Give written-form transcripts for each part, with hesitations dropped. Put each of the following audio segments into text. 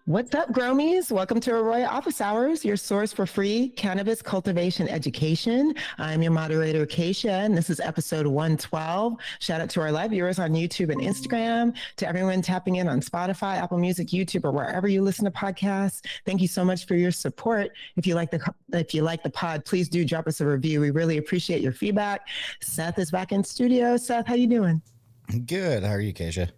What's up, Gromies? Welcome to AROYA Office Hours, your source for free cannabis cultivation education. I'm your moderator, Kaisha, and this is episode 112. Shout out to our live viewers on YouTube and Instagram, to everyone tapping in on Spotify, Apple Music, YouTube, or wherever you listen to podcasts. Thank you so much for your support. If you like the pod, please do drop us a review. We really appreciate your feedback. Seth is back in studio. Seth, how you doing? Good. How are you, Kaisha?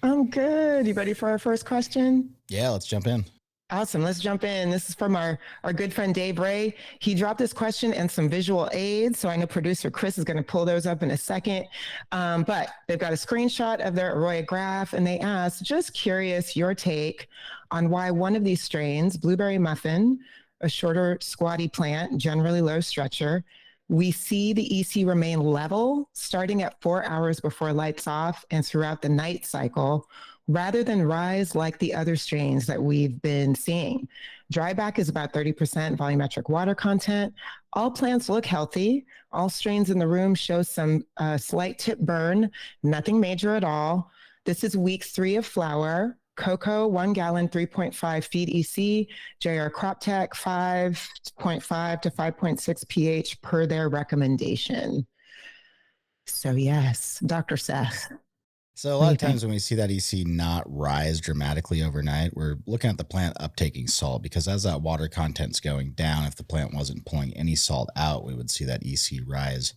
I'm good. You ready for our first question? Yeah, let's jump in. Awesome. Let's jump in. This is from our good friend Dave Ray. He dropped this question and some visual aids. So I know producer Chris is going to pull those up in a second. But they've got a screenshot of their AROYA graph, and they asked, just curious, your take on why one of these strains, blueberry muffin, a shorter squatty plant, generally low stretcher, we see the EC remain level starting at 4 hours before lights off and throughout the night cycle, rather than rise like the other strains that we've been seeing. Dryback is about 30% volumetric water content. All plants look healthy. All strains in the room show some slight tip burn, nothing major at all. This is week 3 of flower. Cocoa, 1 gallon, 3.5 feet EC, JR Crop Tech, 5.5 to 5.6 pH per their recommendation. So yes, Dr. Seth. So a lot of times when we see that EC not rise dramatically overnight, we're looking at the plant uptaking salt, because as that water content's going down, if the plant wasn't pulling any salt out, we would see that EC rise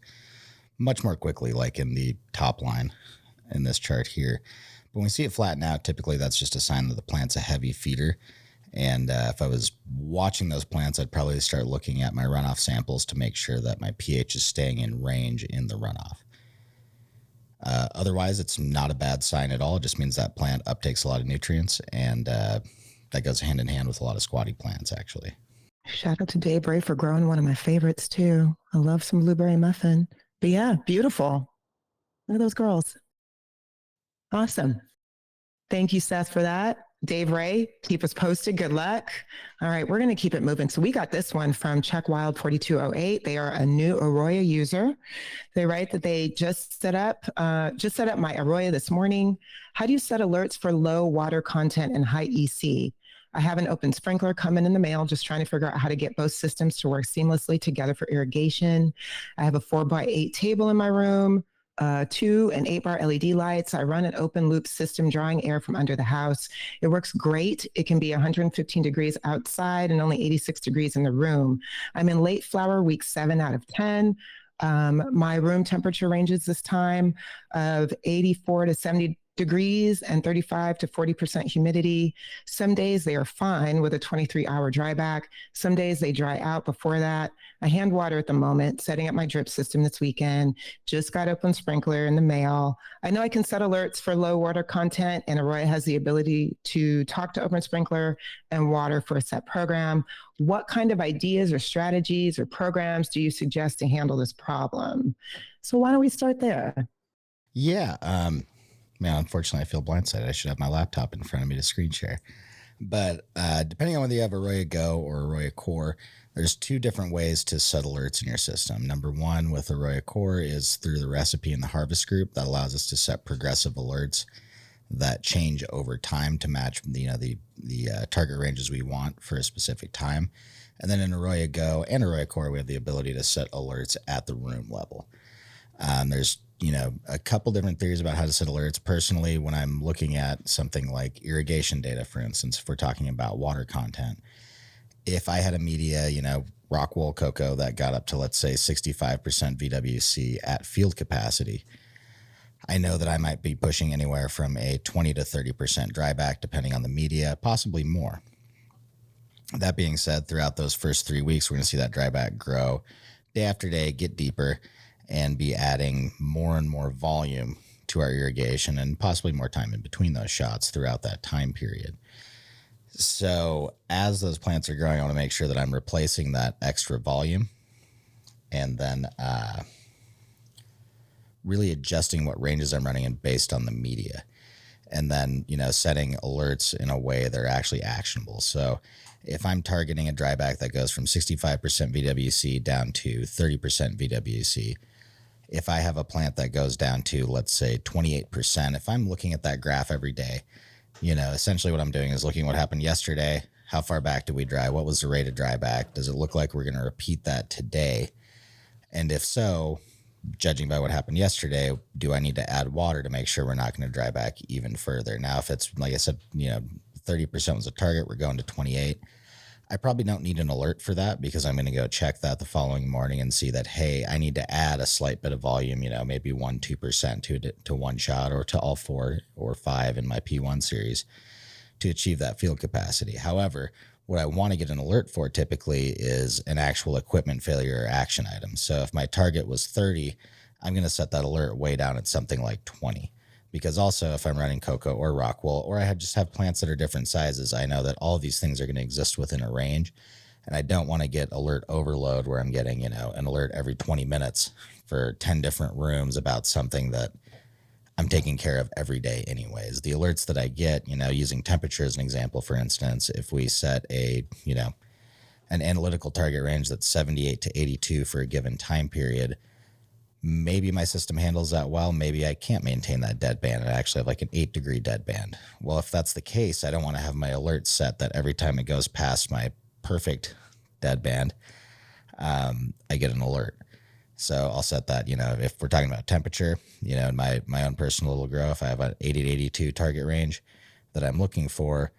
much more quickly, like in the top line in this chart here. When we see it flatten out, typically that's just a sign that the plant's a heavy feeder. And if I was watching those plants, I'd probably start looking at my runoff samples to make sure that my pH is staying in range in the runoff. Otherwise, it's not a bad sign at all. It just means that plant uptakes a lot of nutrients, and that goes hand in hand with a lot of squatty plants, actually. Shout out to Dave Bray for growing one of my favorites, too. I love some blueberry muffin. But yeah, beautiful. Look at those girls. Awesome. Thank you, Seth, for that. Dave Ray, keep us posted. Good luck. All right, we're going to keep it moving. So we got this one from Chuck Wild 4208. They are a new AROYA user. They write that they just set up my AROYA this morning. How do you set alerts for low water content and high EC? I have an open sprinkler coming in the mail, just trying to figure out how to get both systems to work seamlessly together for irrigation. I have a 4x8 table in my room. 2 and 8-bar LED lights. I run an open loop system drawing air from under the house. It works great. It can be 115 degrees outside and only 86 degrees in the room. I'm in late flower, week 7 out of 10. My room temperature ranges this time of 84 to 70 degrees and 35 to 40% humidity. Some days they are fine with a 23-hour dryback. Some days they dry out before that. I hand water at the moment, setting up my drip system this weekend. Just got open sprinkler in the mail. I know I can set alerts for low water content, and AROYA has the ability to talk to open sprinkler and water for a set program. What kind of ideas or strategies or programs do you suggest to handle this problem? So why don't we start there? Yeah. Man, unfortunately, I feel blindsided. I should have my laptop in front of me to screen share. But depending on whether you have AROYA Go or AROYA Core, there's 2 different ways to set alerts in your system. Number 1 with AROYA Core is through the recipe in the harvest group that allows us to set progressive alerts that change over time to match the target ranges we want for a specific time. And then in AROYA Go and AROYA Core, we have the ability to set alerts at the room level. There's a couple different theories about how to set alerts. Personally, when I'm looking at something like irrigation data, for instance, if we're talking about water content, if I had a media, rockwool cocoa that got up to, let's say, 65% VWC at field capacity, I know that I might be pushing anywhere from a 20 to 30% dryback, depending on the media, possibly more. That being said, throughout those first 3 weeks, we're going to see that dryback grow day after day, get deeper, and be adding more and more volume to our irrigation and possibly more time in between those shots throughout that time period. So as those plants are growing, I want to make sure that I'm replacing that extra volume and then really adjusting what ranges I'm running in based on the media. And then, setting alerts in a way that are actually actionable. So if I'm targeting a dryback that goes from 65% VWC down to 30% VWC, if I have a plant that goes down to, let's say, 28%, if I'm looking at that graph every day Essentially what I'm doing is looking at what happened yesterday. How far back did we dry? What was the rate of dryback? Does it look like we're going to repeat that today? And if so, judging by what happened yesterday, do I need to add water to make sure we're not going to dry back even further? Now, if it's, like I said, 30% was a target, we're going to 28. I probably don't need an alert for that because I'm going to go check that the following morning and see that, hey, I need to add a slight bit of volume, maybe 1-2% to one shot or to all 4 or 5 in my P1 series to achieve that field capacity. However, what I want to get an alert for typically is an actual equipment failure or action item. So if my target was 30, I'm going to set that alert way down at something like 20. Because also if I'm running cocoa or rockwool, or I just have plants that are different sizes, I know that all of these things are going to exist within a range. And I don't want to get alert overload where I'm getting, an alert every 20 minutes for 10 different rooms about something that I'm taking care of every day anyways. The alerts that I get, using temperature as an example, for instance, if we set an analytical target range that's 78 to 82 for a given time period, maybe my system handles that well. Maybe I can't maintain that dead band. I actually have like an 8-degree dead band. Well, if that's the case, I don't want to have my alert set that every time it goes past my perfect dead band, I get an alert. So I'll set that, if we're talking about temperature, in my own personal little grow, if I have an 80 to 82 target range that I'm looking for,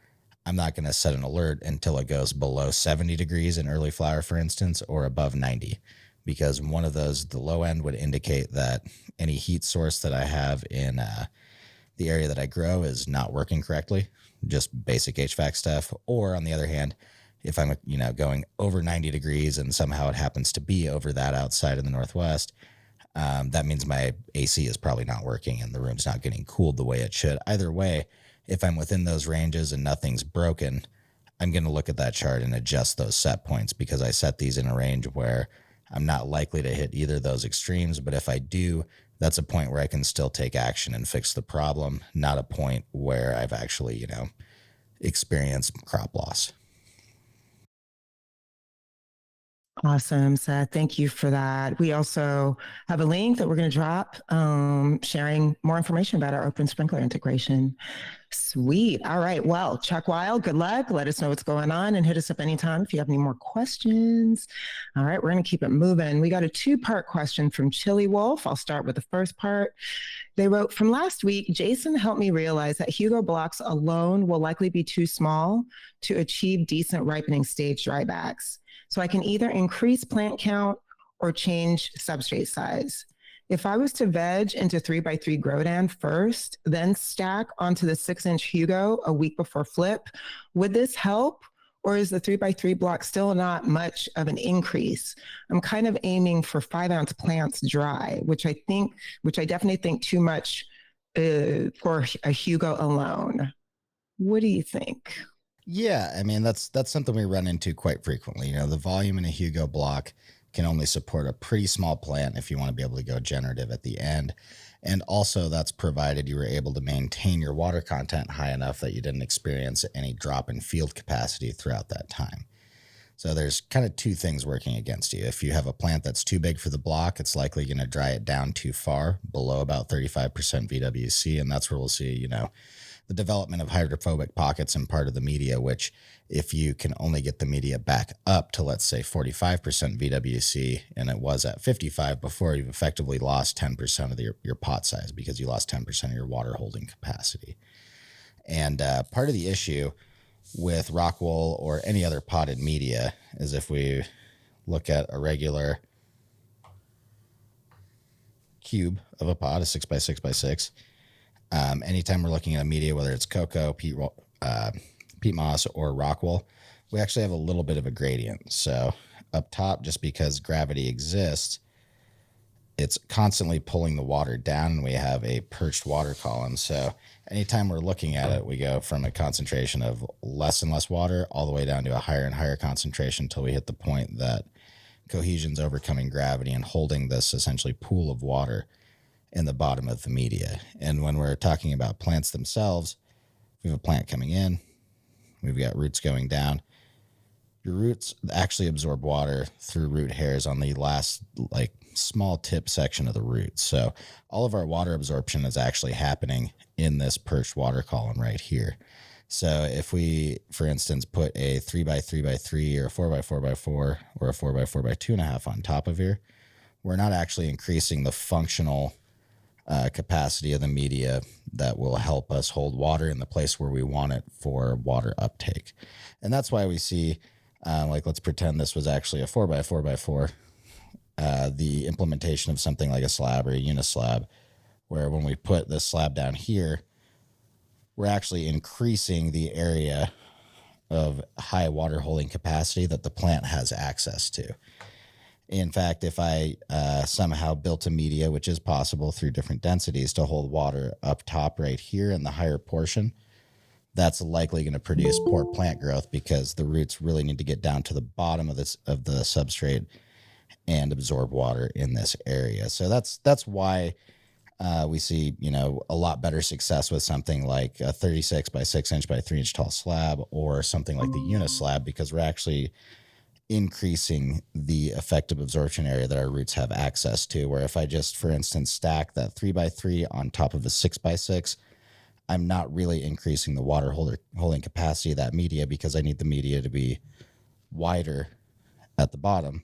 I'm not going to set an alert until it goes below 70 degrees in early flower, for instance, or above 90, because one of those, the low end would indicate that any heat source that I have in the area that I grow is not working correctly, just basic HVAC stuff. Or on the other hand, if I'm, going over 90 degrees and somehow it happens to be over that outside in the Northwest, that means my AC is probably not working and the room's not getting cooled the way it should. Either way, if I'm within those ranges and nothing's broken, I'm going to look at that chart and adjust those set points because I set these in a range where I'm not likely to hit either of those extremes. But if I do, that's a point where I can still take action and fix the problem, not a point where I've actually, experienced crop loss. Awesome, Seth. Thank you for that. We also have a link that we're going to drop sharing more information about our open sprinkler integration. Sweet. All right. Well, Chuck Wild, good luck. Let us know what's going on and hit us up anytime if you have any more questions. All right. We're going to keep it moving. We got a 2-part question from Chili Wolf. I'll start with the first part. They wrote, from last week, Jason helped me realize that Hugo blocks alone will likely be too small to achieve decent ripening stage drybacks. So I can either increase plant count or change substrate size. If I was to veg into 3x3 Grodan first, then stack onto the 6-inch Hugo a week before flip, would this help? Or is the 3x3 block still not much of an increase? I'm kind of aiming for 5-ounce plants dry, which I definitely think too much for a Hugo alone. What do you think? Yeah, I mean, that's something we run into quite frequently. The volume in a Hugo block can only support a pretty small plant if you want to be able to go generative at the end. And also that's provided you were able to maintain your water content high enough that you didn't experience any drop in field capacity throughout that time. So there's kind of 2 things working against you. If you have a plant that's too big for the block, it's likely going to dry it down too far, below about 35% VWC. And that's where we'll see, the development of hydrophobic pockets in part of the media, which if you can only get the media back up to, let's say, 45% VWC, and it was at 55 before, you've effectively lost 10% of your pot size because you lost 10% of your water holding capacity. And part of the issue with rockwool or any other potted media is if we look at a regular cube of a pot, a 6x6x6, anytime we're looking at a media, whether it's cocoa, peat moss, or rockwool, we actually have a little bit of a gradient. So up top, just because gravity exists, it's constantly pulling the water down, and we have a perched water column. So anytime we're looking at it, we go from a concentration of less and less water all the way down to a higher and higher concentration until we hit the point that cohesion's overcoming gravity and holding this essentially pool of water in the bottom of the media. And when we're talking about plants themselves, we have a plant coming in, we've got roots going down. Your roots actually absorb water through root hairs on the last small tip section of the root. So all of our water absorption is actually happening in this perched water column right here. So if we, for instance, put a 3x3x3 or a 4x4x4 or a 4x4x2.5 on top of here, we're not actually increasing the functional capacity of the media that will help us hold water in the place where we want it for water uptake. And that's why we see, like, let's pretend this was actually a 4x4x4, the implementation of something like a slab or a unislab, where when we put this slab down here, we're actually increasing the area of high water holding capacity that the plant has access to. In fact, if I somehow built a media, which is possible through different densities, to hold water up top right here in the higher portion, that's likely going to produce poor plant growth because the roots really need to get down to the bottom of the substrate and absorb water in this area. So that's why we see, a lot better success with something like a 36 by 6 inch by 3 inch tall slab or something like the unislab, because we're actually increasing the effective absorption area that our roots have access to. Where if I just, for instance, stack that 3x3 on top of a 6x6, I'm not really increasing the water holding capacity of that media, because I need the media to be wider at the bottom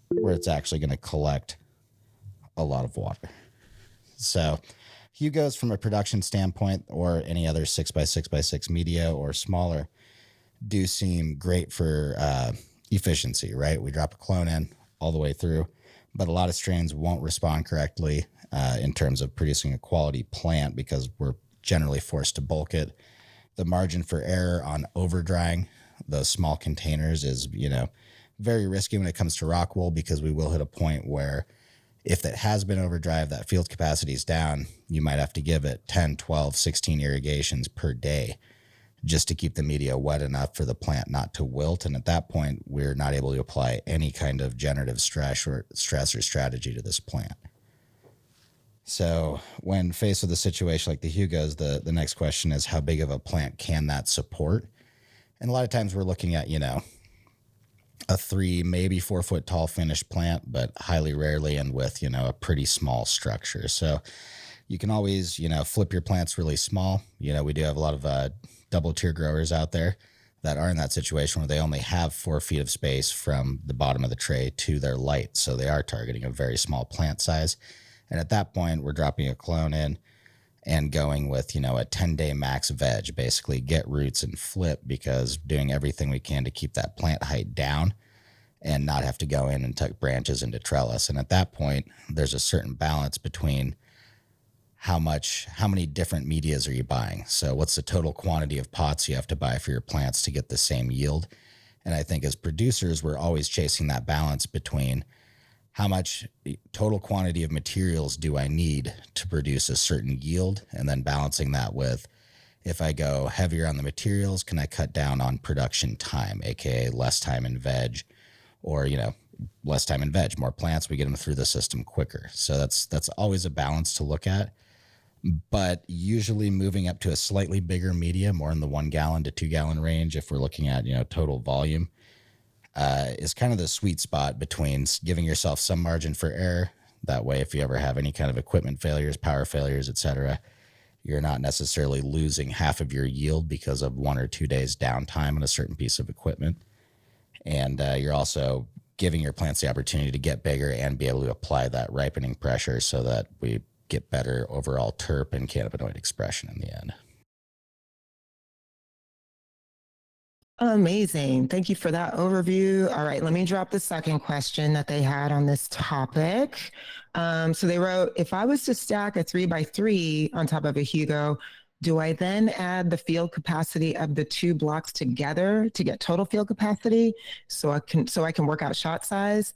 where it's actually going to collect a lot of water. So Hugo's, from a production standpoint, or any other 6x6x6 media or smaller, do seem great for efficiency, right? We drop a clone in all the way through, but a lot of strains won't respond correctly in terms of producing a quality plant because we're generally forced to bulk it. The margin for error on over drying those small containers is, very risky when it comes to rockwool, because we will hit a point where if it has been overdrive, that field capacity is down, you might have to give it 10, 12, 16 irrigations per day just to keep the media wet enough for the plant not to wilt. And at that point, we're not able to apply any kind of generative stress or strategy to this plant. So when faced with a situation like the Hugos, the next question is, how big of a plant can that support? And a lot of times we're looking at, a 3, maybe 4 foot tall finished plant, but highly rarely and with, a pretty small structure. So you can always, flip your plants really small. We do have a lot of double tier growers out there that are in that situation where they only have 4 feet of space from the bottom of the tray to their light. So they are targeting a very small plant size. And at that point, we're dropping a clone in and going with, a 10-day max veg, basically get roots and flip, because doing everything we can to keep that plant height down and not have to go in and tuck branches into trellis. And at that point, there's a certain balance between how many different medias are you buying? So what's the total quantity of pots you have to buy for your plants to get the same yield? And I think as producers, we're always chasing that balance between how much total quantity of materials do I need to produce a certain yield, and then balancing that with, if I go heavier on the materials, can I cut down on production time, aka less time in veg, or less time in veg, more plants, we get them through the system quicker. So that's always a balance to look at. But usually moving up to a slightly bigger media, more in the 1 gallon to 2 gallon range, if we're looking at total volume, is kind of the sweet spot between giving yourself some margin for error. That way, if you ever have any kind of equipment failures, power failures, etc., you're not necessarily losing half of your yield because of 1 or 2 days downtime on a certain piece of equipment. And you're also giving your plants the opportunity to get bigger and be able to apply that ripening pressure so that we get better overall terp and cannabinoid expression in the end. Amazing. Thank you for that overview. All right, let me drop the second question that they had on this topic. So they wrote, if I was to stack a 3x3 on top of a Hugo, do I then add the field capacity of the 2 blocks together to get total field capacity so I can work out shot size?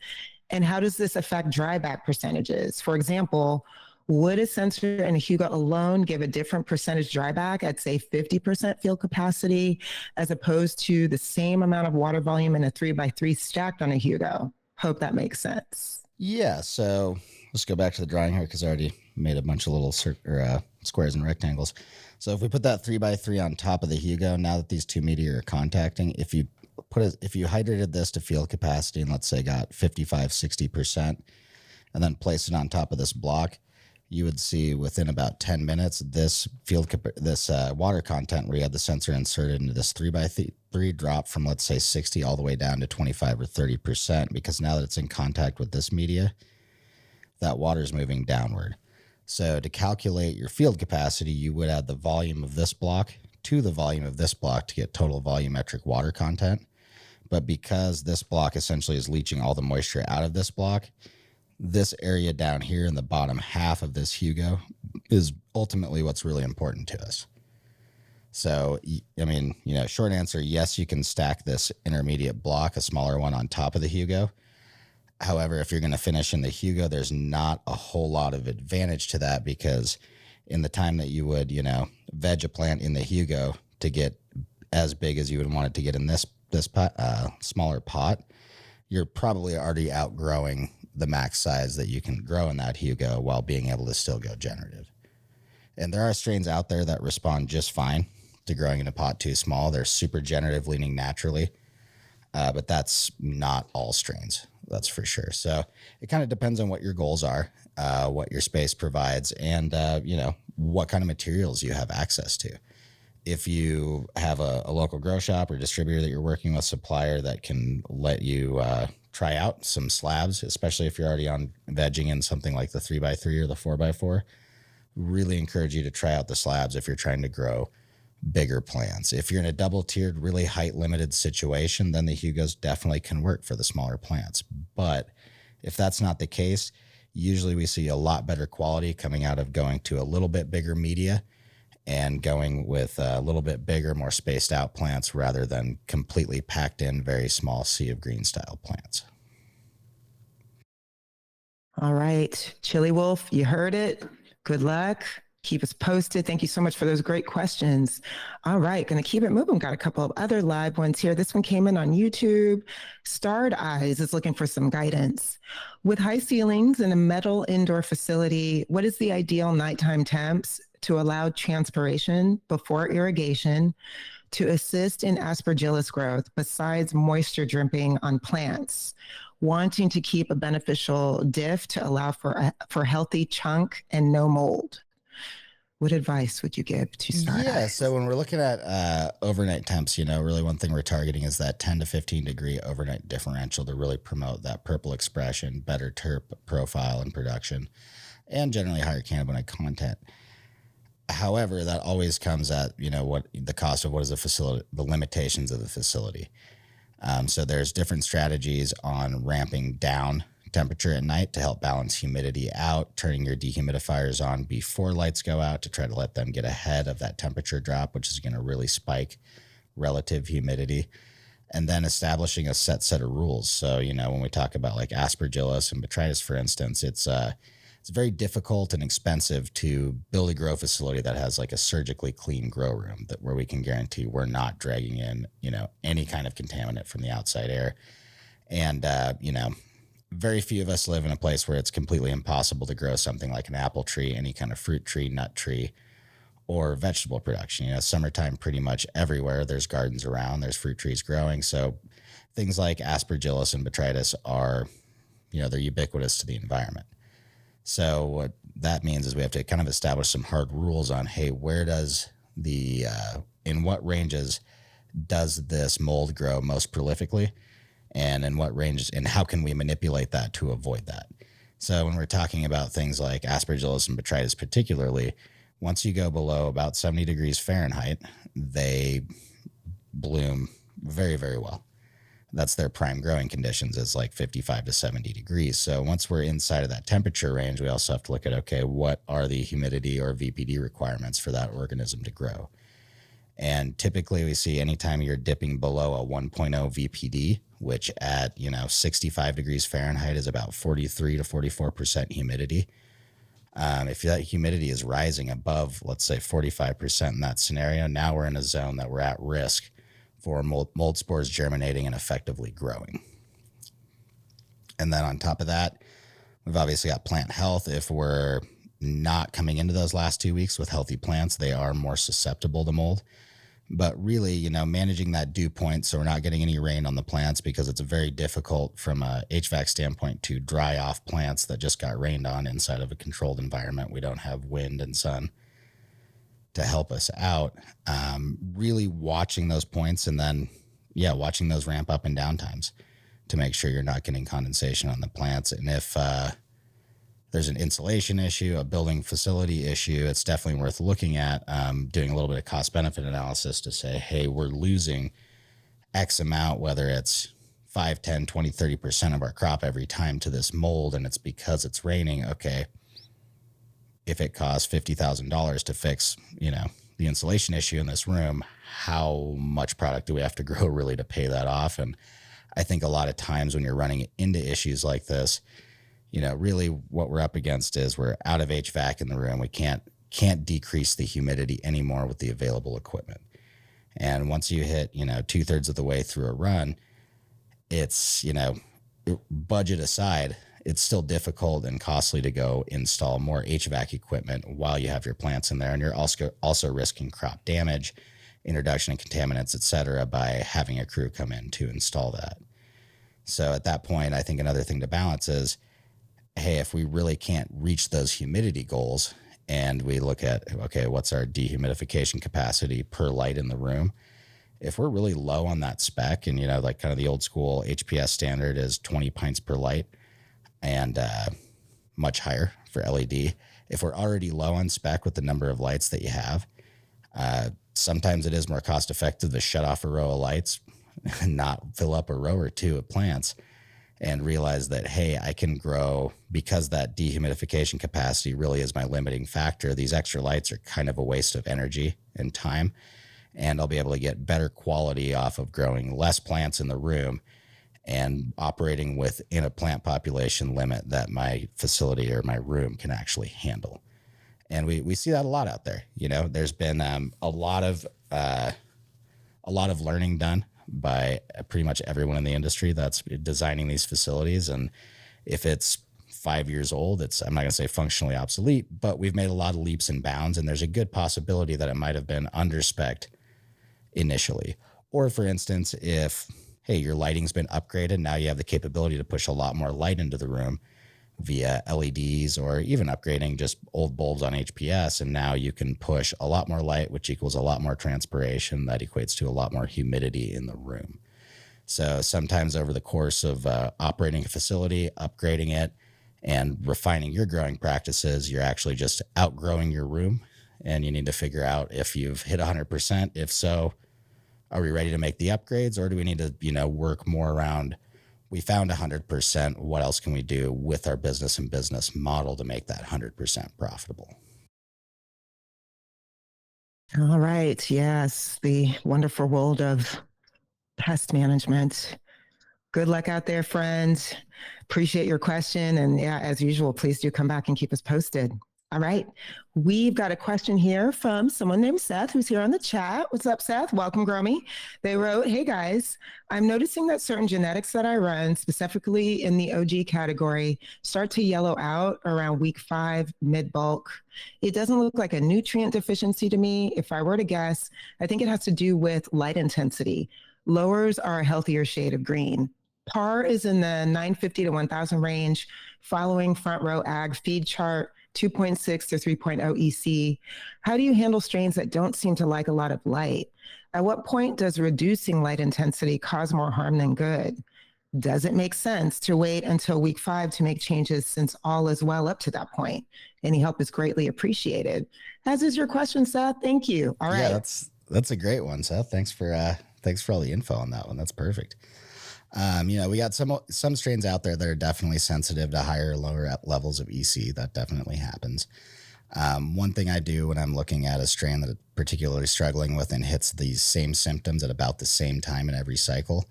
And how does this affect dryback percentages? For example, would a sensor in a Hugo alone give a different percentage dryback at, say, 50% field capacity, as opposed to the same amount of water volume in a 3x3 stacked on a Hugo? Hope that makes sense. Yeah, so let's go back to the drawing here, because I already made a bunch of little squares and rectangles. So if we put that 3x3 on top of the Hugo, now that these 2 media are contacting, if you hydrated this to field capacity and let's say got 55, 60%, and then place it on top of this block, you would see within about 10 minutes, this water content where you had the sensor inserted into this 3x3 drop from, let's say, 60 all the way down to 25 or 30%, because now that it's in contact with this media, that water is moving downward. So to calculate your field capacity, you would add the volume of this block to the volume of this block to get total volumetric water content. But because this block essentially is leaching all the moisture out of this block, this area down here in the bottom half of this Hugo is ultimately what's really important to us. So, I mean, short answer, yes, you can stack this intermediate block, a smaller one, on top of the Hugo. However, if you're going to finish in the Hugo, there's not a whole lot of advantage to that, because in the time that you would, veg a plant in the Hugo to get as big as you would want it to get in this smaller pot, you're probably already outgrowing the max size that you can grow in that Hugo while being able to still go generative. And there are strains out there that respond just fine to growing in a pot too small. They're super generative, leaning naturally, but that's not all strains. That's for sure. So it kind of depends on what your goals are, what your space provides, and what kind of materials you have access to. If you have a local grow shop or distributor that you're working with, supplier that can let you try out some slabs, especially if you're already on vegging in something like the 3x3 or the 4x4, really encourage you to try out the slabs if you're trying to grow bigger plants. If you're in a double tiered, really height limited situation, then the Hugos definitely can work for the smaller plants. But if that's not the case, usually we see a lot better quality coming out of going to a little bit bigger media and going with a little bit bigger, more spaced out plants rather than completely packed in very small sea of green style plants. All right, Chili Wolf, you heard it. Good luck. Keep us posted. Thank you so much for those great questions. All right, going to keep it moving. Got a couple of other live ones here. This one came in on YouTube. Starred Eyes is looking for some guidance. With high ceilings in a metal indoor facility, what is the ideal nighttime temps to allow transpiration before irrigation to assist in aspergillus growth besides moisture dripping on plants? Wanting to keep a beneficial diff to allow for healthy chunk and no mold. What advice would you give to start? Yeah, so when we're looking at overnight temps, really one thing we're targeting is that 10 to 15 degree overnight differential to really promote that purple expression, better terp profile and production, and generally higher cannabinoid content. However, that always comes at, what the cost of what is the facility, the limitations of the facility. So there's different strategies on ramping down temperature at night to help balance humidity out, turning your dehumidifiers on before lights go out to try to let them get ahead of that temperature drop, which is going to really spike relative humidity, and then establishing a set of rules. So, when we talk about like aspergillus and botrytis, for instance, it's very difficult and expensive to build a grow facility that has like a surgically clean grow room where we can guarantee we're not dragging in, any kind of contaminant from the outside air. And, very few of us live in a place where it's completely impossible to grow something like an apple tree, any kind of fruit tree, nut tree, or vegetable production. Summertime pretty much everywhere. There's gardens around, there's fruit trees growing. So things like aspergillus and botrytis are, they're ubiquitous to the environment. So what that means is we have to kind of establish some hard rules on, hey, where does in what ranges does this mold grow most prolifically? And in what ranges, and how can we manipulate that to avoid that? So when we're talking about things like aspergillus and botrytis particularly, once you go below about 70 degrees Fahrenheit, they bloom very, very well. That's their prime growing conditions, is like 55 to 70 degrees. So once we're inside of that temperature range, we also have to look at, okay, what are the humidity or VPD requirements for that organism to grow? And typically we see anytime you're dipping below a 1.0 VPD, which at 65 degrees Fahrenheit is about 43 to 44% humidity. If that humidity is rising above, let's say 45% in that scenario, now we're in a zone that we're at risk for mold spores germinating and effectively growing. And then on top of that, we've obviously got plant health. If we're not coming into those last 2 weeks with healthy plants, they are more susceptible to mold. But really, managing that dew point so we're not getting any rain on the plants, because it's very difficult from a HVAC standpoint to dry off plants that just got rained on inside of a controlled environment. We don't have wind and sun to help us out. Really watching those points, and then, watching those ramp up and down times to make sure you're not getting condensation on the plants. And if there's an insulation issue, a building facility issue, it's definitely worth looking at, doing a little bit of cost benefit analysis to say, hey, we're losing X amount, whether it's 5, 10, 20, 30% of our crop every time to this mold, and it's because it's raining. Okay, if it costs $50,000 to fix, the insulation issue in this room, how much product do we have to grow really to pay that off? And I think a lot of times when you're running into issues like this, really what we're up against is we're out of HVAC in the room. We can't decrease the humidity anymore with the available equipment. And once you hit, 2/3 of the way through a run, it's, budget aside, it's still difficult and costly to go install more HVAC equipment while you have your plants in there. And you're also risking crop damage, introduction of contaminants, et cetera, by having a crew come in to install that. So at that point, I think another thing to balance is, hey, if we really can't reach those humidity goals and we look at, okay, what's our dehumidification capacity per light in the room? If we're really low on that spec, and, like kind of the old school HPS standard is 20 pints per light and much higher for LED. If we're already low on spec with the number of lights that you have, sometimes it is more cost effective to shut off a row of lights and not fill up a row or two of plants, and realize that, hey, I can grow, because that dehumidification capacity really is my limiting factor. These extra lights are kind of a waste of energy and time, and I'll be able to get better quality off of growing less plants in the room and operating within a plant population limit that my facility or my room can actually handle. And we see that a lot out there. There's been a lot of learning done by pretty much everyone in the industry that's designing these facilities. And if it's 5 years old, I'm not going to say functionally obsolete, but we've made a lot of leaps and bounds, and there's a good possibility that it might have been under-spec'd initially. Or for instance, if, hey, your lighting's been upgraded, now you have the capability to push a lot more light into the room via LEDs, or even upgrading just old bulbs on HPS, and now you can push a lot more light, which equals a lot more transpiration. That equates to a lot more humidity in the room. So sometimes over the course of operating a facility, upgrading it, and refining your growing practices, you're actually just outgrowing your room, and you need to figure out if you've hit 100%. If so, are we ready to make the upgrades, or do we need to, work more around, we found 100%, what else can we do with our business and business model to make that 100% profitable? All right. Yes. The wonderful world of pest management. Good luck out there, friends. Appreciate your question. And yeah, as usual, please do come back and keep us posted. All right. We've got a question here from someone named Seth, who's here on the chat. What's up, Seth? Welcome, Gromy. They wrote, hey guys, I'm noticing that certain genetics that I run, specifically in the OG category, start to yellow out around week 5, mid-bulk. It doesn't look like a nutrient deficiency to me. If I were to guess, I think it has to do with light intensity. Lowers are a healthier shade of green. PAR is in the 950 to 1000 range, following front row ag feed chart, 2.6 to 3.0 EC. How do you handle strains that don't seem to like a lot of light? At what point does reducing light intensity cause more harm than good? Does it make sense to wait until week 5 to make changes, since all is well up to that point? Any help is greatly appreciated. As is your question, Seth. Thank you. All right. Yeah, that's a great one, Seth. Thanks for all the info on that one. That's perfect. We got some strains out there that are definitely sensitive to higher or lower levels of EC. That definitely happens. One thing I do when I'm looking at a strain that I'm particularly struggling with and hits these same symptoms at about the same time in every cycle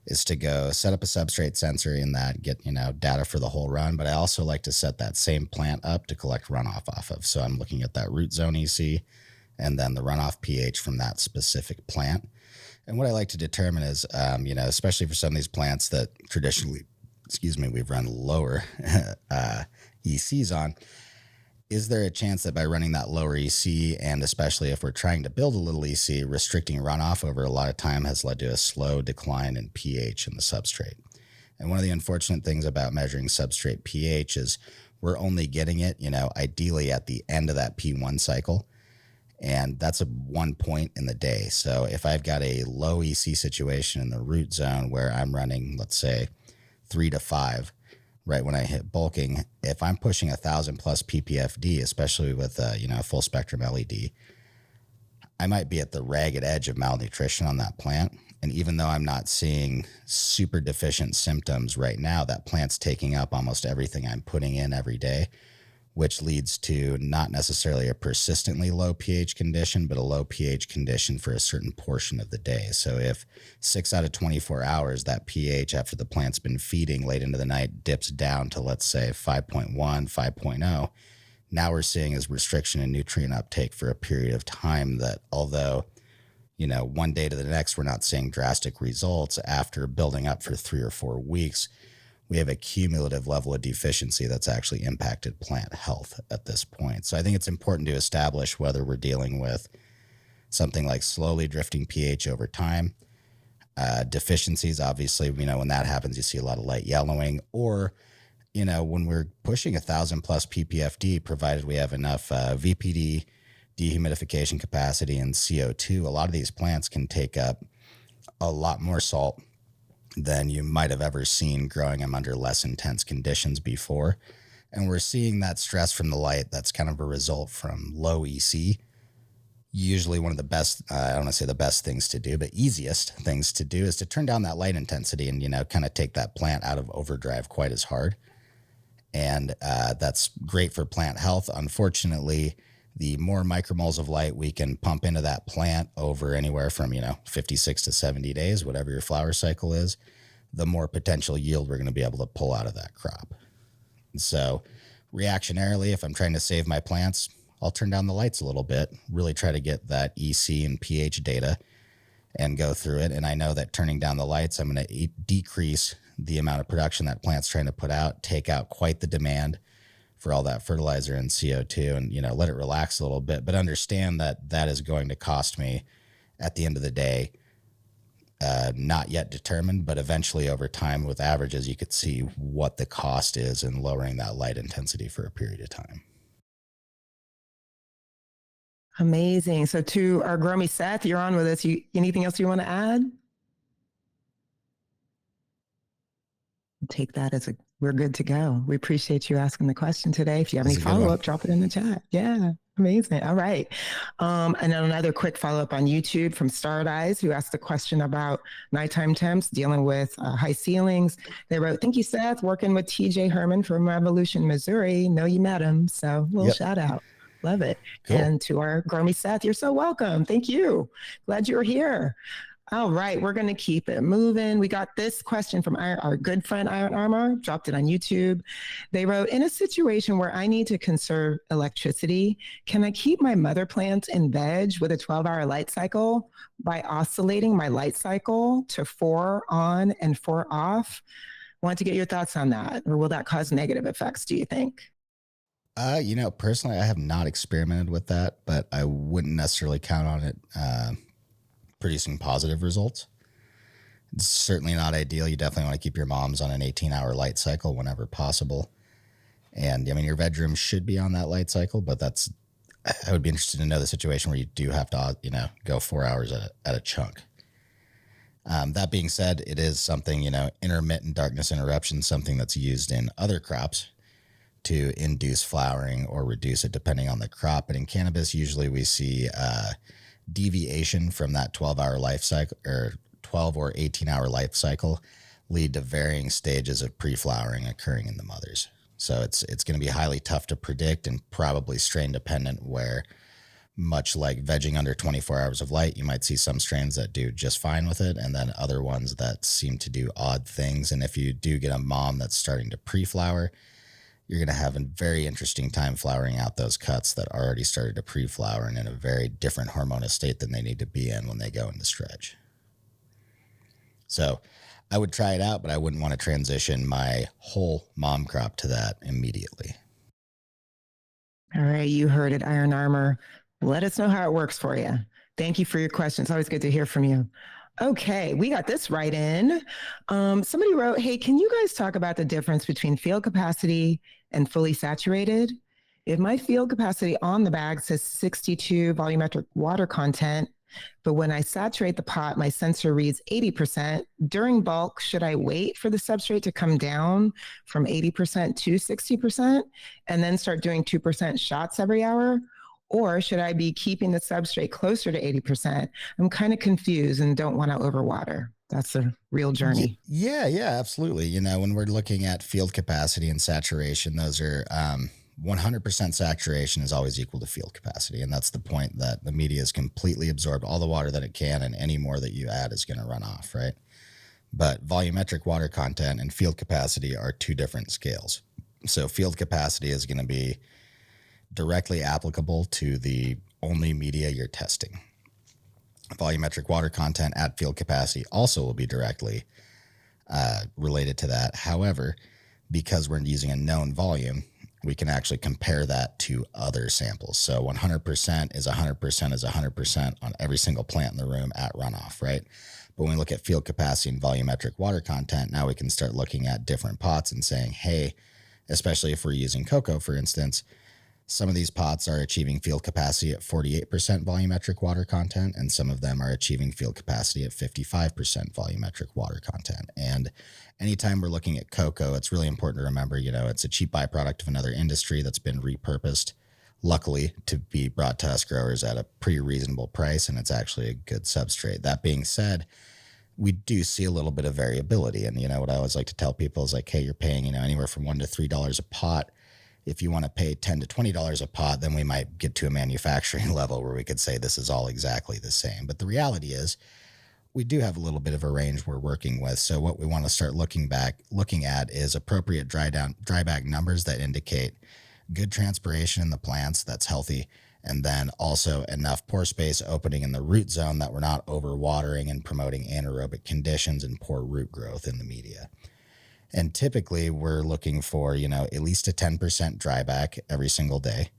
is to go set up a substrate sensor in that, get, data for the whole run. But I also like to set that same plant up to collect runoff off of. So I'm looking at that root zone EC and then the runoff pH from that specific plant. And what I like to determine is, especially for some of these plants that traditionally, we've run lower ECs on, is there a chance that by running that lower EC, and especially if we're trying to build a little EC, restricting runoff over a lot of time has led to a slow decline in pH in the substrate? And one of the unfortunate things about measuring substrate pH is we're only getting it, ideally at the end of that P1 cycle. And that's a 1 point in the day. So if I've got a low EC situation in the root zone where I'm running, let's say 3 to 5, right when I hit bulking, if I'm pushing 1,000 plus ppfd, especially with a full spectrum LED, I might be at the ragged edge of malnutrition on that plant. And even though I'm not seeing super deficient symptoms right now, that plant's taking up almost everything I'm putting in every day, which leads to not necessarily a persistently low pH condition, but a low pH condition for a certain portion of the day. So if 6 out of 24 hours, that pH after the plant's been feeding late into the night dips down to, let's say, 5.1, 5.0, now we're seeing is restriction in nutrient uptake for a period of time that, although, one day to the next, we're not seeing drastic results after building up for 3 or 4 weeks, we have a cumulative level of deficiency that's actually impacted plant health at this point. So I think it's important to establish whether we're dealing with something like slowly drifting pH over time. Deficiencies, obviously, when that happens, you see a lot of light yellowing, or, when we're pushing 1,000 plus ppfd, provided we have enough VPD, dehumidification capacity, and CO2, a lot of these plants can take up a lot more salt than you might have ever seen growing them under less intense conditions before. And we're seeing that stress from the light that's kind of a result from low EC. Usually one of the best, I don't want to say the best things to do, but easiest things to do is to turn down that light intensity and, kind of take that plant out of overdrive quite as hard. And that's great for plant health. Unfortunately, the more micromoles of light we can pump into that plant over anywhere from, 56 to 70 days, whatever your flower cycle is, the more potential yield we're going to be able to pull out of that crop. And so reactionarily, if I'm trying to save my plants, I'll turn down the lights a little bit, really try to get that EC and pH data and go through it. And I know that turning down the lights, I'm going to decrease the amount of production that plant's trying to put out, take out quite the demand for all that fertilizer and CO2, and, let it relax a little bit, but understand that that is going to cost me at the end of the day, not yet determined, but eventually over time with averages, you could see what the cost is in lowering that light intensity for a period of time. Amazing. So to our Gromy Seth, you're on with us. Anything else you want to add? Take that as we're good to go. We appreciate you asking the question today. If you have any follow-up, drop it in the chat. Yeah, amazing. All right. And then another quick follow-up on YouTube from Starred Eyes, who asked a question about nighttime temps dealing with high ceilings. They wrote, "Thank you, Seth, working with TJ Herman from Revolution, Missouri. Know you met him. So little shout out. Love it." Cool. And to our Gromy Seth, you're so welcome. Thank you. Glad you were here. All right, we're going to keep it moving. We got this question from our good friend Iron Armor, dropped it on YouTube. They wrote, "In a situation where I need to conserve electricity, can I keep my mother plants in veg with a 12-hour light cycle by oscillating my light cycle to 4 on and 4 off?" Want to get your thoughts on that, or will that cause negative effects, do you think? Personally, I have not experimented with that, but I wouldn't necessarily count on it producing positive results. It's certainly not ideal. You definitely want to keep your moms on an 18-hour light cycle whenever possible. And your bedroom should be on that light cycle, but I would be interested to know the situation where you do have to, go 4 hours at a chunk. That being said, it is something, intermittent darkness interruption, something that's used in other crops to induce flowering or reduce it depending on the crop. But in cannabis, usually we see deviation from that 12-hour life cycle or 12 or 18-hour life cycle lead to varying stages of pre-flowering occurring in the mothers. So it's going to be highly tough to predict and probably strain dependent, where much like vegging under 24 hours of light, you might see some strains that do just fine with it, and then other ones that seem to do odd things. And if you do get a mom that's starting to pre-flower, you're going to have a very interesting time flowering out those cuts that already started to pre-flower and in a very different hormonal state than they need to be in when they go into stretch. So I would try it out, but I wouldn't want to transition my whole mom crop to that immediately. All right, you heard it, Iron Armor. Let us know how it works for you. Thank you for your questions. Always good to hear from you. Okay, we got this right in. Somebody wrote, hey, can you guys talk about the difference between field capacity and fully saturated? If my field capacity on the bag says 62 volumetric water content, but when I saturate the pot, my sensor reads 80%. During bulk, should I wait for the substrate to come down from 80% to 60% and then start doing 2% shots every hour? Or should I be keeping the substrate closer to 80%? I'm kind of confused and don't want to overwater. That's a real journey. Yeah, absolutely. You know, when we're looking at field capacity and saturation, those are 100% saturation is always equal to field capacity. And that's the point that the media has completely absorbed all the water that it can, and any more that you add is going to run off, right? But volumetric water content and field capacity are two different scales. So field capacity is going to be directly applicable to the only media you're testing. Volumetric water content at field capacity also will be directly related to that. However, because we're using a known volume, we can actually compare that to other samples. So 100% is 100% is 100% on every single plant in the room at runoff, right? But when we look at field capacity and volumetric water content, now we can start looking at different pots and saying, hey, especially if we're using cocoa, for instance, some of these pots are achieving field capacity at 48% volumetric water content, and some of them are achieving field capacity at 55% volumetric water content. And anytime we're looking at cocoa, it's really important to remember, you know, it's a cheap byproduct of another industry that's been repurposed, luckily, to be brought to us growers at a pretty reasonable price, and it's actually a good substrate. That being said, we do see a little bit of variability. And, you know, what I always like to tell people is like, hey, you're paying, you know, anywhere from $1 to $3 a pot. If you want to pay $10 to $20 a pot, then we might get to a manufacturing level where we could say this is all exactly the same. But the reality is we do have a little bit of a range we're working with. So what we want to start looking at is appropriate dryback numbers that indicate good transpiration in the plants that's healthy, and then also enough pore space opening in the root zone that we're not overwatering and promoting anaerobic conditions and poor root growth in the media. And typically we're looking for, you know, at least a 10% dryback every single day.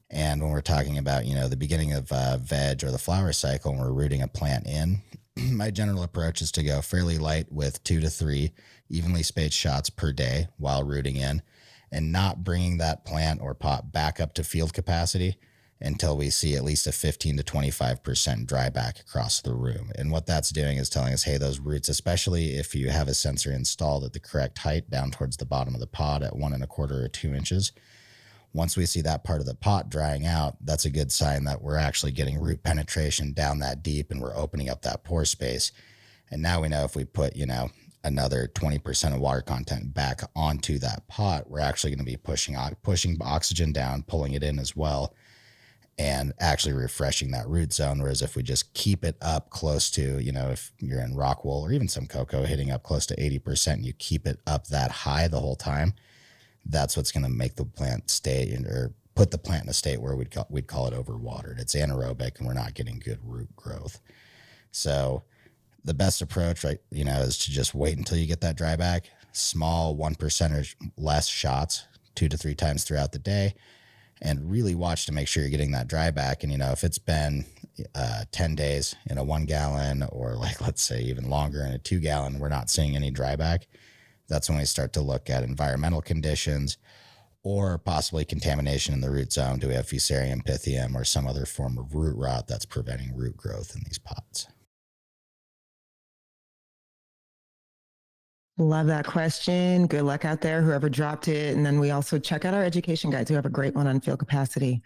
And when we're talking about, you know, the beginning of veg or the flower cycle, and we're rooting a plant in, my general approach is to go fairly light with 2 to 3 evenly spaced shots per day while rooting in, and not bringing that plant or pot back up to field capacity until we see at least a 15 to 25% dryback across the room. And what that's doing is telling us, hey, those roots, especially if you have a sensor installed at the correct height down towards the bottom of the pot at 1 1/4 or 2 inches, once we see that part of the pot drying out, that's a good sign that we're actually getting root penetration down that deep and we're opening up that pore space. And now we know if we put, you know, another 20% of water content back onto that pot, we're actually going to be pushing oxygen down, pulling it in as well, and actually refreshing that root zone. Whereas if we just keep it up close to, you know, if you're in rockwool or even some cocoa hitting up close to 80%, you keep it up that high the whole time, that's what's going to make the plant stay in, or put the plant in a state where we'd call it overwatered. It's anaerobic and we're not getting good root growth. So the best approach, right, you know, is to just wait until you get that dryback, small 1% or less shots 2 to 3 times throughout the day, and really watch to make sure you're getting that dryback. And, you know, if it's been 10 days in a 1 gallon, or like, let's say even longer in a 2 gallon, we're not seeing any dryback, that's when we start to look at environmental conditions or possibly contamination in the root zone. Do we have Fusarium pythium or some other form of root rot that's preventing root growth in these pots? Love that question. Good luck out there, whoever dropped it. And then we also check out our education guides. We have a great one on field capacity.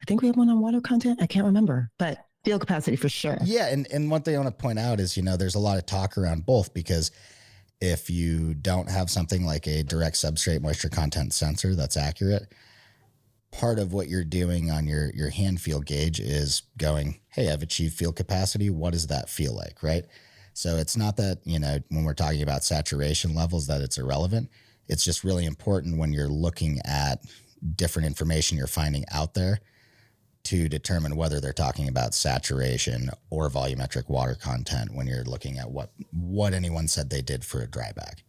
I think we have one on water content. I can't remember, but field capacity for sure. Yeah. And one thing I want to point out is, you know, there's a lot of talk around both, because if you don't have something like a direct substrate moisture content sensor that's accurate, part of what you're doing on your hand field gauge is going, hey, I've achieved field capacity. What does that feel like, right? So it's not that, you know, when we're talking about saturation levels that it's irrelevant. It's just really important when you're looking at different information you're finding out there to determine whether they're talking about saturation or volumetric water content when you're looking at what anyone said they did for a dryback.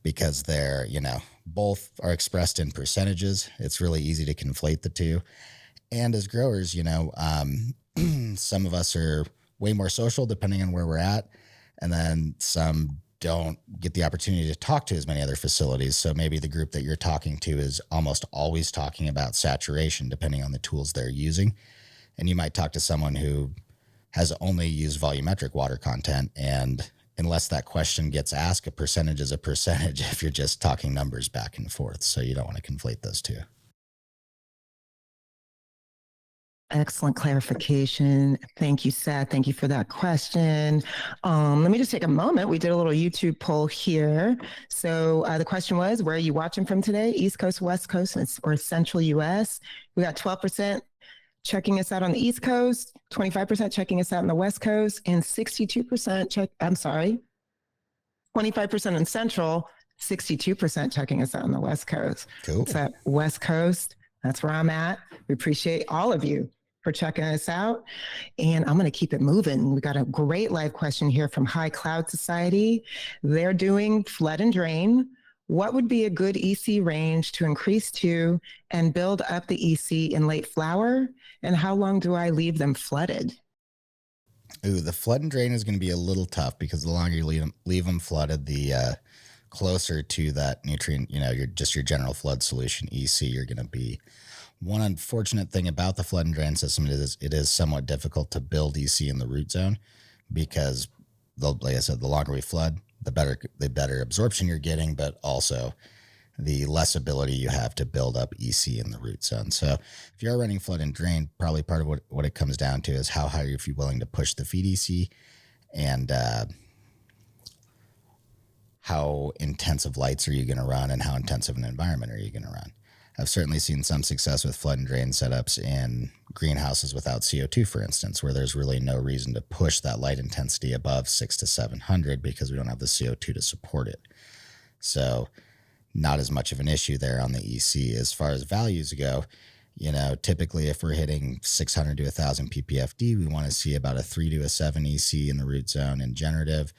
because they're, both are expressed in percentages. It's really easy to conflate the two. And as growers, some of us are way more social depending on where we're at. And then some don't get the opportunity to talk to as many other facilities. So maybe the group that you're talking to is almost always talking about saturation, depending on the tools they're using. And you might talk to someone who has only used volumetric water content. And unless that question gets asked, a percentage is a percentage if you're just talking numbers back and forth. So you don't want to conflate those two. Excellent clarification. Thank you, Seth. Thank you for that question. Let me just take a moment. We did a little YouTube poll here. So the question was, where are you watching from today? East Coast, West Coast, or Central US? We got 12% checking us out on the East Coast, 25% checking us out on the West Coast, and 25% in Central, 62% checking us out on the West Coast. Cool. It's that West Coast. That's where I'm at. We appreciate all of you for checking us out. And I'm going to keep it moving. We got a great live question here from High Cloud Society. They're doing flood and drain. What would be a good EC range to increase to and build up the EC in late flower? And how long do I leave them flooded? Ooh, the flood and drain is going to be a little tough because the longer you leave them flooded, the closer to that nutrient, your general flood solution EC, you're going to be. One unfortunate thing about the flood and drain system is it is somewhat difficult to build EC in the root zone because, like I said, the longer we flood, the better absorption you're getting, but also the less ability you have to build up EC in the root zone. So if you're running flood and drain, probably part of what it comes down to is how high are you willing to push the feed EC and how intensive lights are you going to run and how intensive an environment are you going to run. I've certainly seen some success with flood and drain setups in greenhouses without CO2, for instance, where there's really no reason to push that light intensity above 600 to 700 because we don't have the CO2 to support it. So not as much of an issue there on the EC. As far as values go, typically if we're hitting 600 to 1,000 ppfd, we want to see about a 3 to a 7 EC in the root zone in generative.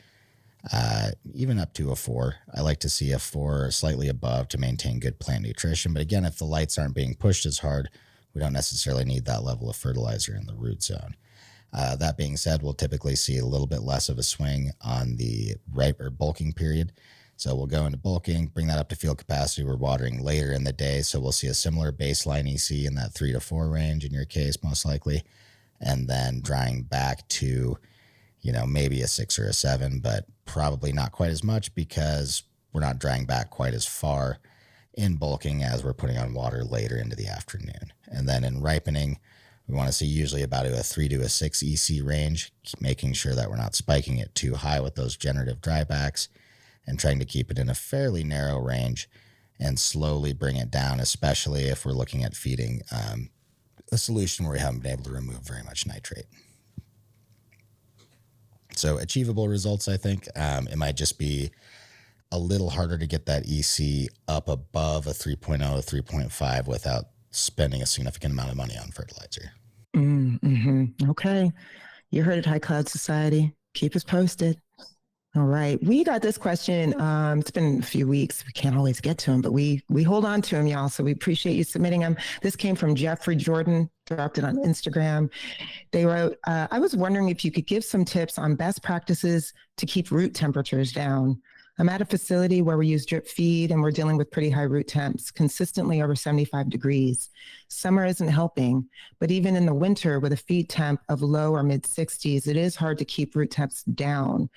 Even up to a 4. I like to see a 4 or slightly above to maintain good plant nutrition. But again, if the lights aren't being pushed as hard, we don't necessarily need that level of fertilizer in the root zone. That being said, we'll typically see a little bit less of a swing on the ripe or bulking period. So we'll go into bulking, bring that up to field capacity. We're watering later in the day. So we'll see a similar baseline EC in that 3 to 4 range in your case, most likely. And then drying back to maybe a 6 or a 7, but probably not quite as much because we're not drying back quite as far in bulking as we're putting on water later into the afternoon. And then in ripening, we want to see usually about a 3 to a 6 EC range, making sure that we're not spiking it too high with those generative drybacks and trying to keep it in a fairly narrow range and slowly bring it down, especially if we're looking at feeding a solution where we haven't been able to remove very much nitrate. So achievable results, I think. It might just be a little harder to get that EC up above a 3.0, 3.5 without spending a significant amount of money on fertilizer. Mm-hmm. Okay. You heard it, High Cloud Society. Keep us posted. All right. We got this question. It's been a few weeks. We can't always get to them, but we hold on to them, y'all. So we appreciate you submitting them. This came from Jeffrey Jordan, dropped it on Instagram. They wrote, I was wondering if you could give some tips on best practices to keep root temperatures down. I'm at a facility where we use drip feed and we're dealing with pretty high root temps, consistently over 75 degrees. Summer isn't helping, but even in the winter with a feed temp of low or mid 60s, it is hard to keep root temps down.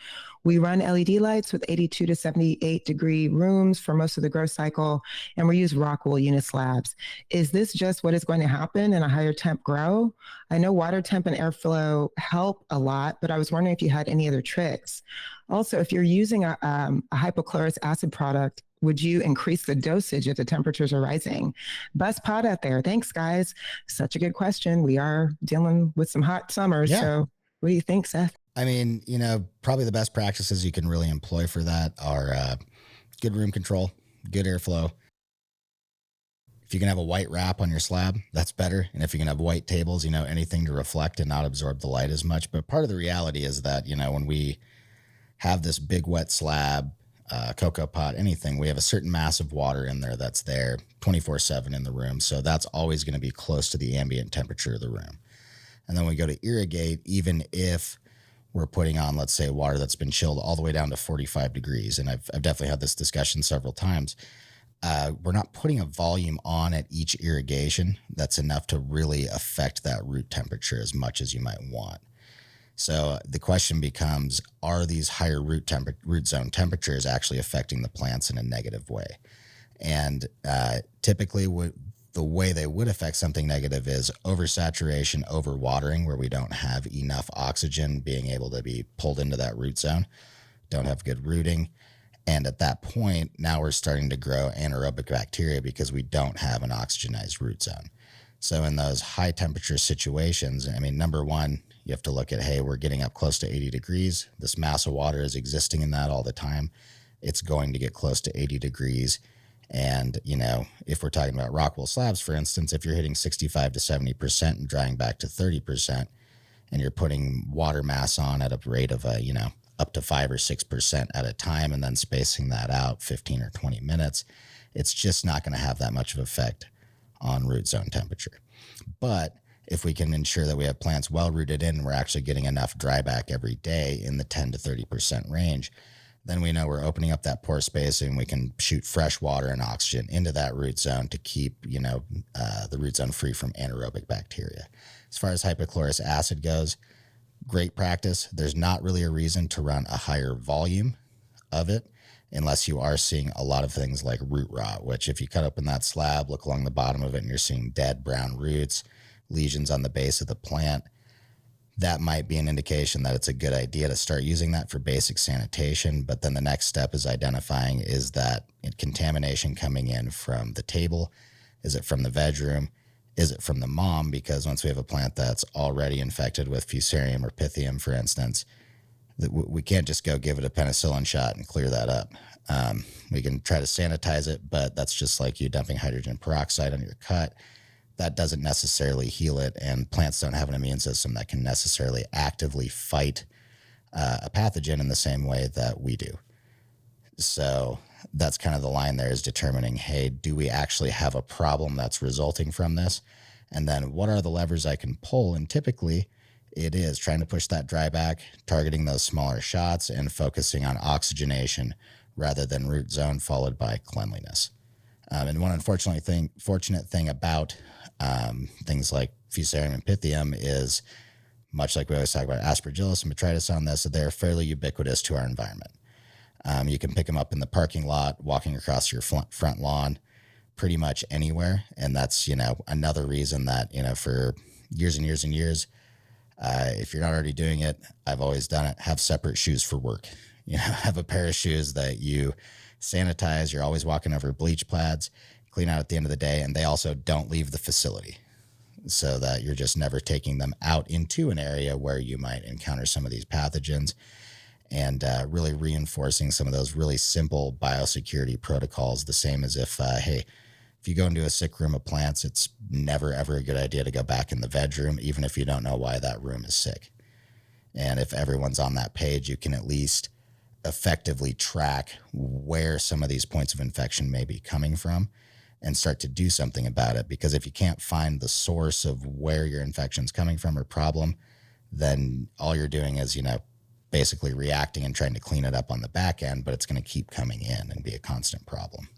We run LED lights with 82 to 78 degree rooms for most of the growth cycle, and we use rockwool unislabs. Is this just what is going to happen in a higher temp grow? I know water temp and airflow help a lot, but I was wondering if you had any other tricks. Also, if you're using a hypochlorous acid product, would you increase the dosage if the temperatures are rising? Best pot out there. Thanks, guys. Such a good question. We are dealing with some hot summers. Yeah. So what do you think, Seth? I mean, probably the best practices you can really employ for that are good room control, good airflow. If you can have a white wrap on your slab, that's better. And if you can have white tables, anything to reflect and not absorb the light as much. But part of the reality is that, when we have this big wet slab cocoa pot, anything, we have a certain mass of water in there that's there 24/7 in the room. So that's always going to be close to the ambient temperature of the room. And then we go to irrigate, even if we're putting on, let's say, water that's been chilled all the way down to 45 degrees. And I've definitely had this discussion several times. We're not putting a volume on at each irrigation that's enough to really affect that root temperature as much as you might want. So the question becomes, are these higher root zone temperatures actually affecting the plants in a negative way? And typically the way they would affect something negative is oversaturation, overwatering, where we don't have enough oxygen being able to be pulled into that root zone, don't have good rooting. And at that point, now we're starting to grow anaerobic bacteria because we don't have an oxygenized root zone. So in those high temperature situations, I mean, number one, you have to look at, hey, we're getting up close to 80 degrees. This mass of water is existing in that all the time. It's going to get close to 80 degrees. And, if we're talking about rockwool slabs, for instance, if you're hitting 65 to 70% and drying back to 30%, and you're putting water mass on at a rate of, up to 5 or 6% at a time, and then spacing that out 15 or 20 minutes, it's just not going to have that much of effect on root zone temperature. But if we can ensure that we have plants well rooted in and we're actually getting enough dryback every day in the 10 to 30% range, then we know we're opening up that pore space and we can shoot fresh water and oxygen into that root zone to keep, the root zone free from anaerobic bacteria. As far as hypochlorous acid goes, great practice. There's not really a reason to run a higher volume of it unless you are seeing a lot of things like root rot, which if you cut open that slab, look along the bottom of it, and you're seeing dead brown roots, lesions on the base of the plant, that might be an indication that it's a good idea to start using that for basic sanitation. But then the next step is identifying, is that contamination coming in from the table? Is it from the veg room? Is it from the mom? Because once we have a plant that's already infected with fusarium or pythium, for instance, we can't just go give it a penicillin shot and clear that up. We can try to sanitize it, but that's just like you dumping hydrogen peroxide on your cut. That doesn't necessarily heal it, and plants don't have an immune system that can necessarily actively fight a pathogen in the same way that we do. So that's kind of the line there, is determining, hey, do we actually have a problem that's resulting from this? And then what are the levers I can pull? And typically it is trying to push that dryback, targeting those smaller shots, and focusing on oxygenation rather than root zone, followed by cleanliness. And one fortunate thing about things like fusarium and pythium is, much like we always talk about aspergillus and botrytis on this, they're fairly ubiquitous to our environment. You can pick them up in the parking lot, walking across your front lawn, pretty much anywhere. And that's, another reason that, for years and years and years, if you're not already doing it, I've always done it, have separate shoes for work. Have a pair of shoes that you sanitize. You're always walking over bleach pads, clean out at the end of the day. And they also don't leave the facility, so that you're just never taking them out into an area where you might encounter some of these pathogens, and really reinforcing some of those really simple biosecurity protocols. The same as if you go into a sick room of plants, it's never, ever a good idea to go back in the veg room, even if you don't know why that room is sick. And if everyone's on that page, you can at least effectively track where some of these points of infection may be coming from and start to do something about it. Because if you can't find the source of where your infection's coming from or problem, then all you're doing is, basically reacting and trying to clean it up on the back end, but it's going to keep coming in and be a constant problem.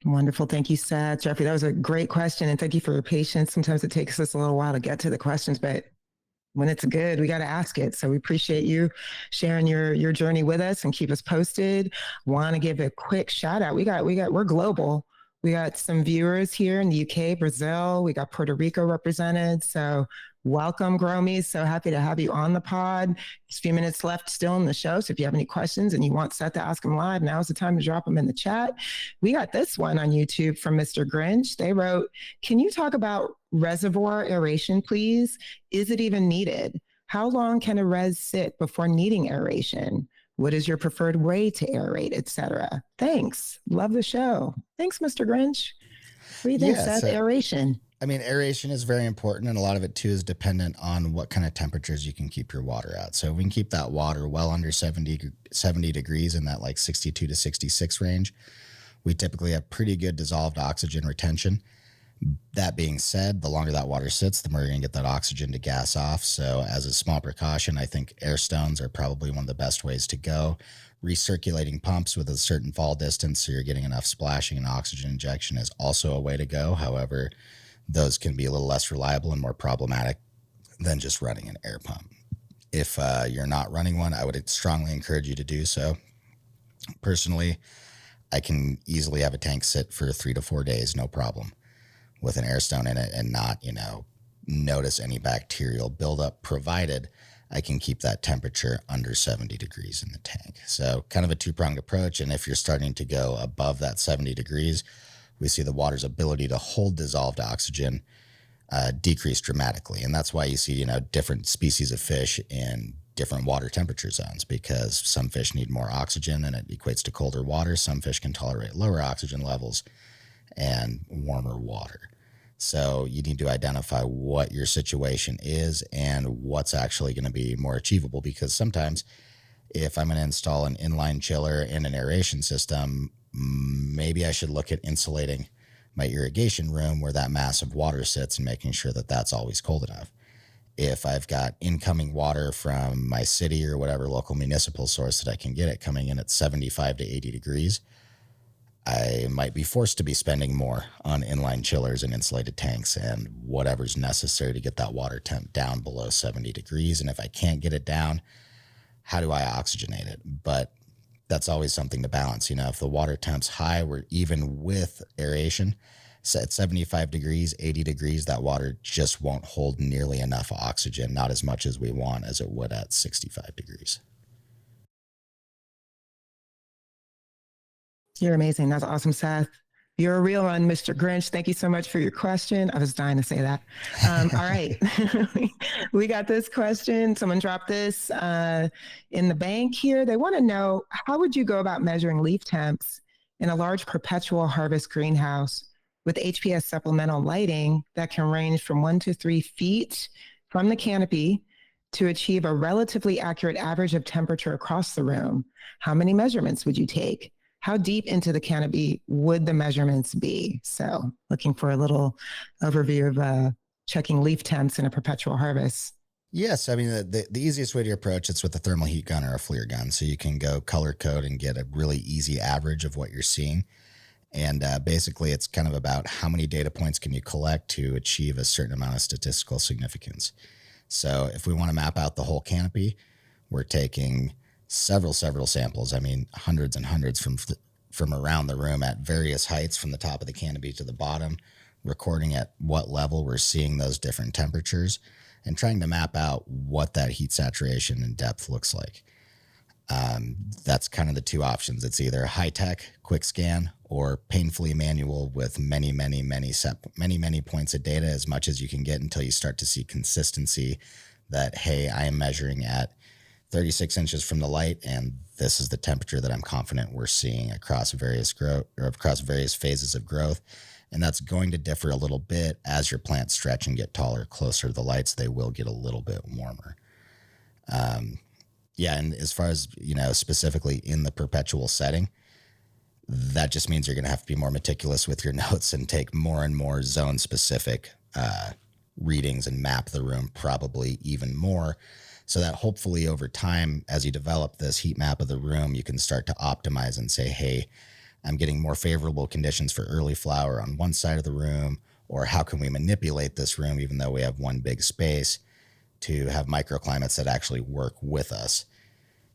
Wonderful. Thank you, Seth. Jeffrey, that was a great question. And thank you for your patience. Sometimes it takes us a little while to get to the questions, but when it's good, we got to ask it. So we appreciate you sharing your journey with us and keep us posted. Want to give a quick shout out. We're global. We got some viewers here in the UK, Brazil. We got Puerto Rico represented. So welcome, Gromies. So happy to have you on the pod. There's a few minutes left still in the show. So if you have any questions and you want Seth to ask them live, now's the time to drop them in the chat. We got this one on YouTube from Mr. Grinch. They wrote, can you talk about reservoir aeration, please? Is it even needed? How long can a res sit before needing aeration? What is your preferred way to aerate, etc.? Thanks. Love the show. Thanks, Mr. Grinch. What do you think, Seth? Aeration. I mean, aeration is very important, and a lot of it too is dependent on what kind of temperatures you can keep your water at. So if we can keep that water well under 70 degrees in that like 62 to 66 range, we typically have pretty good dissolved oxygen retention. That being said, the longer that water sits, the more you're going to get that oxygen to gas off. So as a small precaution, I think air stones are probably one of the best ways to go. Recirculating pumps with a certain fall distance so you're getting enough splashing and oxygen injection is also a way to go. However, those can be a little less reliable and more problematic than just running an air pump. If you're not running one, I would strongly encourage you to do so. Personally, I can easily have a tank sit for 3 to 4 days, no problem, with an air stone in it and not, notice any bacterial buildup, provided I can keep that temperature under 70 degrees in the tank. So kind of a two-pronged approach. And if you're starting to go above that 70 degrees, we see the water's ability to hold dissolved oxygen decrease dramatically. And that's why you see, different species of fish in different water temperature zones, because some fish need more oxygen and it equates to colder water. Some fish can tolerate lower oxygen levels and warmer water. So you need to identify what your situation is and what's actually going to be more achievable, because sometimes if I'm going to install an inline chiller and an aeration system, maybe I should look at insulating my irrigation room where that mass of water sits and making sure that that's always cold enough. If I've got incoming water from my city or whatever local municipal source that I can get it coming in at 75 to 80 degrees, I might be forced to be spending more on inline chillers and insulated tanks and whatever's necessary to get that water temp down below 70 degrees. And if I can't get it down, how do I oxygenate it? But that's always something to balance. If the water temp's high, we're even with aeration, at 75 degrees, 80 degrees, that water just won't hold nearly enough oxygen, not as much as we want as it would at 65 degrees. You're amazing. That's awesome, Seth. You're a real one, Mr. Grinch. Thank you so much for your question. I was dying to say that. All right. We got this question. Someone dropped this in the bank here. They want to know, how would you go about measuring leaf temps in a large perpetual harvest greenhouse with HPS supplemental lighting that can range from 1 to 3 feet from the canopy to achieve a relatively accurate average of temperature across the room? How many measurements would you take? How deep into the canopy would the measurements be? So looking for a little overview of checking leaf temps in a perpetual harvest. Yes, I mean, the easiest way to approach it's with a thermal heat gun or a FLIR gun. So you can go color code and get a really easy average of what you're seeing. And basically, it's kind of about how many data points can you collect to achieve a certain amount of statistical significance. So if we want to map out the whole canopy, we're taking several samples. I mean, hundreds and hundreds from around the room at various heights from the top of the canopy to the bottom, recording at what level we're seeing those different temperatures and trying to map out what that heat saturation and depth looks like. That's kind of the two options. It's either high tech, quick scan, or painfully manual with many points of data, as much as you can get until you start to see consistency that, hey, I am measuring at 36 inches from the light, and this is the temperature that I'm confident we're seeing across various phases of growth. And that's going to differ a little bit as your plants stretch and get taller, closer to the lights. They will get a little bit warmer. Yeah, and as far as, specifically in the perpetual setting, that just means you're going to have to be more meticulous with your notes and take more and more zone-specific readings and map the room probably even more, so that hopefully over time, as you develop this heat map of the room, you can start to optimize and say, hey, I'm getting more favorable conditions for early flower on one side of the room, or how can we manipulate this room, even though we have one big space, to have microclimates that actually work with us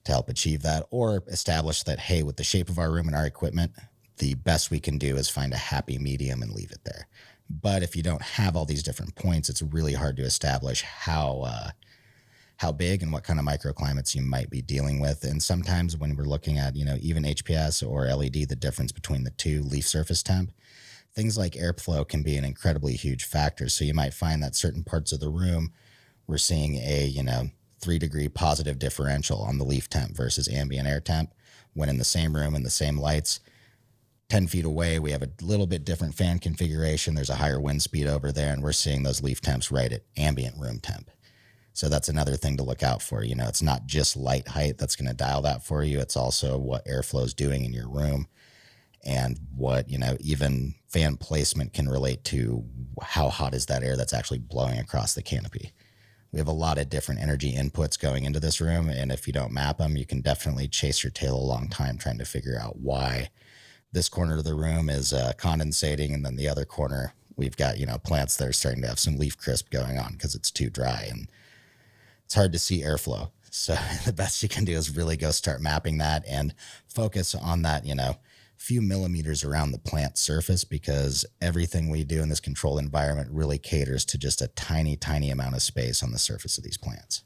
to help achieve that, or establish that, hey, with the shape of our room and our equipment, the best we can do is find a happy medium and leave it there. But if you don't have all these different points, it's really hard to establish how big and what kind of microclimates you might be dealing with. And sometimes when we're looking at, even HPS or LED, the difference between the two, leaf surface temp, things like airflow can be an incredibly huge factor. So you might find that certain parts of the room, we're seeing a, 3-degree positive differential on the leaf temp versus ambient air temp, when in the same room and the same lights, 10 feet away, we have a little bit different fan configuration. There's a higher wind speed over there, and we're seeing those leaf temps right at ambient room temp. So that's another thing to look out for. It's not just light height that's going to dial that for you. It's also what airflow is doing in your room, and what, even fan placement can relate to how hot is that air that's actually blowing across the canopy. We have a lot of different energy inputs going into this room, and if you don't map them, you can definitely chase your tail a long time trying to figure out why this corner of the room is condensating, and then the other corner we've got plants that are starting to have some leaf crisp going on because it's too dry, and it's hard to see airflow. So the best you can do is really go start mapping that and focus on that few millimeters around the plant surface, because everything we do in this controlled environment really caters to just a tiny amount of space on the surface of these plants.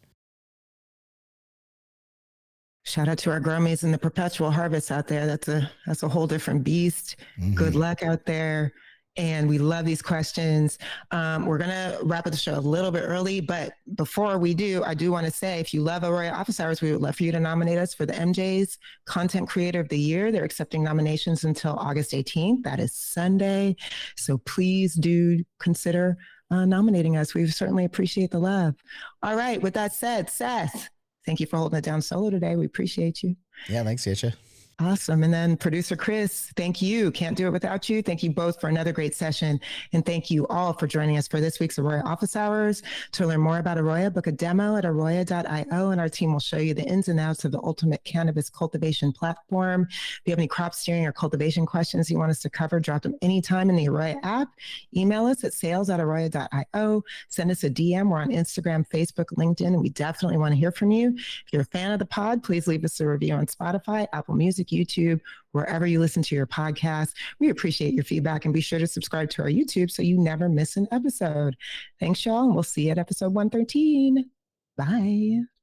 Shout out to our gromies in the perpetual harvest out there. That's a whole different beast. Mm-hmm. Good luck out there. And we love these questions. We're going to wrap up the show a little bit early, but before we do, I do want to say, if you love AROYA Office Hours, we would love for you to nominate us for the MJ's Content Creator of the Year. They're accepting nominations until August 18th. That is Sunday. So please do consider nominating us. We certainly appreciate the love. All right. With that said, Seth, thank you for holding it down solo today. We appreciate you. Yeah, thanks, Kaisha. Awesome. And then producer Chris, thank you. Can't do it without you. Thank you both for another great session. And thank you all for joining us for this week's AROYA Office Hours. To learn more about AROYA, book a demo at aroya.io, and our team will show you the ins and outs of the ultimate cannabis cultivation platform. If you have any crop steering or cultivation questions you want us to cover, drop them anytime in the AROYA app. Email us at sales@aroya.io. Send us a DM. We're on Instagram, Facebook, LinkedIn, and we definitely want to hear from you. If you're a fan of the pod, please leave us a review on Spotify, Apple Music, YouTube, wherever you listen to your podcast. We appreciate your feedback, and be sure to subscribe to our YouTube so you never miss an episode. Thanks, y'all, and we'll see you at episode 113. Bye.